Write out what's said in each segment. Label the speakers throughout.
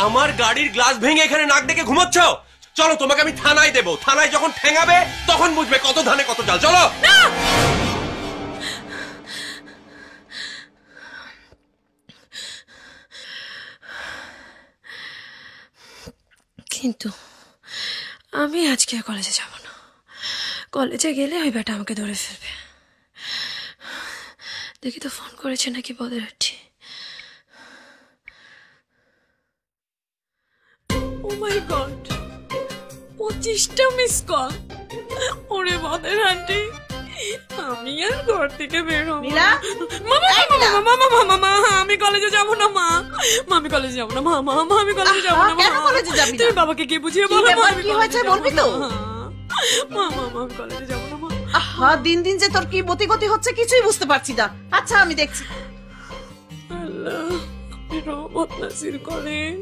Speaker 1: আমার গাড়ির গ্লাস ভেঙে এখানে নাক ডেকে ঘুমাচ্ছ? চলো তোমাকে আমি থানায় দেবো, থানায় যখন ঠেঙাবে তখন বুঝবে কত ধানে কত চাল। চলো।
Speaker 2: কিন্তু আমি আজকে কলেজে যাব না। কলেজে গেলে ওই বেটা আমাকে ধরে ফেলবে। দেখি তো ফোন করেছে নাকি বদরাটি। ও মাই গড, 25টা মিস কল। ওরে বদরাটি, আমি আর ঘর থেকে বের হব না। আমি কলেজে যাব না মা। আমি কলেজে যাব না মা। আমি কলেজে যাব না।
Speaker 3: কেন কলেজে যাবি না?
Speaker 2: তুই বাবাকে কি বুঝিয়ে বলো।
Speaker 3: কি হয়েছে বলবি তো?
Speaker 2: আমি কলেজে যাব না মা।
Speaker 3: আহা, দিন দিন যে তোর কি গতি হচ্ছে কিছুই বুঝতে পারছি না। আচ্ছা আমি দেখছি।
Speaker 2: আল্লাহ আপনি রহমত নাসির করেন।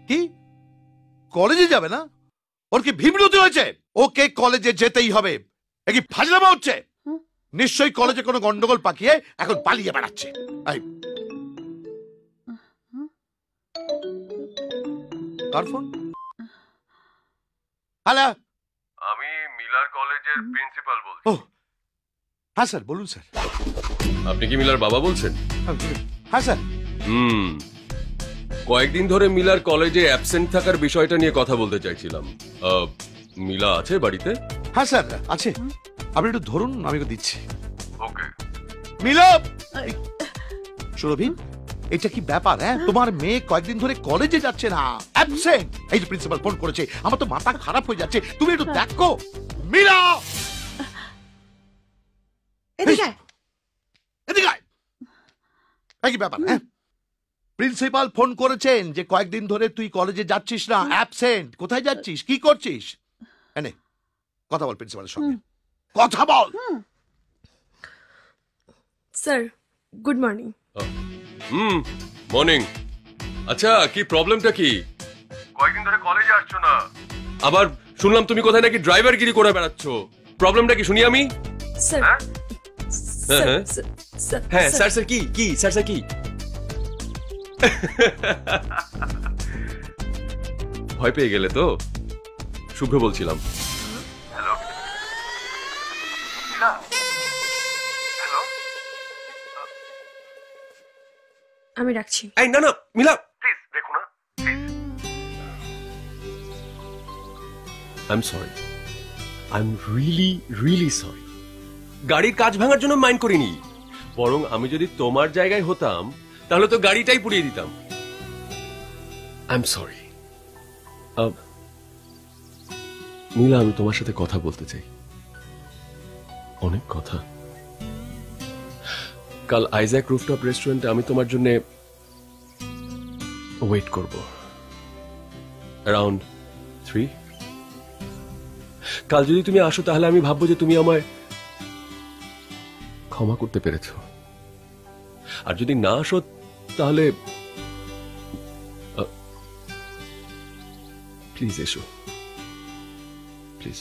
Speaker 4: কি কলেজে যাবে না? ওর কি বিব্রত হয়েছে? ওকে কলেজে যেতেই হবে। কি ফাজলামো হচ্ছে? নিশ্চয়ই কলেজে কোনো গন্ডগোল পাকিয়ে এখন পালিয়ে বেড়াচ্ছে। কার ফোন? হ্যালো,
Speaker 1: আমি মিলার কলেজের প্রিন্সিপাল বলছি।
Speaker 4: ও হ্যাঁ স্যার, বলুন স্যার।
Speaker 1: আপনি কি মিলার বাবা বলছেন?
Speaker 4: হ্যাঁ স্যার।
Speaker 1: কয়েকদিন ধরে মিলার কলেজে অ্যাবসেন্ট থাকার বিষয়টা নিয়ে কথা বলতে চাইছিলাম। মিলা আছে বাড়িতে?
Speaker 4: হ্যাঁ স্যার আছে। আপনি একটু ধরুন, আমি দিচ্ছি।
Speaker 1: ওকে।
Speaker 4: মিলা, সুরভি, এটা কি ব্যাপার? হ্যাঁ, তোমার মেয়ে কয়েকদিন ধরে কলেজে যাচ্ছে না, অ্যাবসেন্ট। এই যে প্রিন্সিপাল ফোন করেছে, আমার তো মাথা খারাপ হয়ে যাচ্ছে। তুমি একটু দেখো। মিলা,
Speaker 3: এদিকে
Speaker 4: এদিকে আয়। কি ব্যাপার? হ্যাঁ, প্রিন্সিপাল ফোন করেছেন যে কয়েকদিন ধরে তুই কলেজে যাচ্ছিস না, অ্যাবসেন্ট। কোথায় যাচ্ছিস, কি করছিস? এনে কথা বল প্রিন্সিপালের সঙ্গে, কথা বল।
Speaker 2: Sir good morning.
Speaker 1: মর্নিং। আচ্ছা, কি প্রবলেমটা কি? কয়েকদিন ধরে কলেজে আসছো না, আবার শুনলাম তুমি কোথায় নাকি ড্রাইভারগিরি করে বেড়াচ্ছ। প্রবলেমটা কি শুনি আমি।
Speaker 2: স্যার
Speaker 1: হ্যাঁ স্যার স্যার কি কি স্যার স্যার কি? ভয় পেয়ে গেলে তো? শুভ্র বলছিলাম। হ্যালো হ্যালো,
Speaker 2: আমি রাখছি।
Speaker 1: এই না না মিলা, প্লিজ দেখো না please. I am sorry, I am really really sorry. গাড়ির কাজ ভাঙার জন্য মাইন্ড করিনি, বরং আমি যদি তোমার জায়গায় হতাম তাহলে তো গাড়িটাই পুড়িয়ে দিতাম। I am sorry. নীলা, আমি তোমার সাথে কথা বলতে চাই, অনেক কথা। কাল আইজ্যাক রুফটপ রেস্টুরেন্টে আমি তোমার জন্য ওয়েট করব অ্যারাউন্ড 3। কাল যদি তুমি আসো তাহলে আমি ভাববো যে তুমি আমায় ক্ষমা করতে পেরেছ। আর যদি না আসো তাহলে প্লিজ এসো, প্লিজ।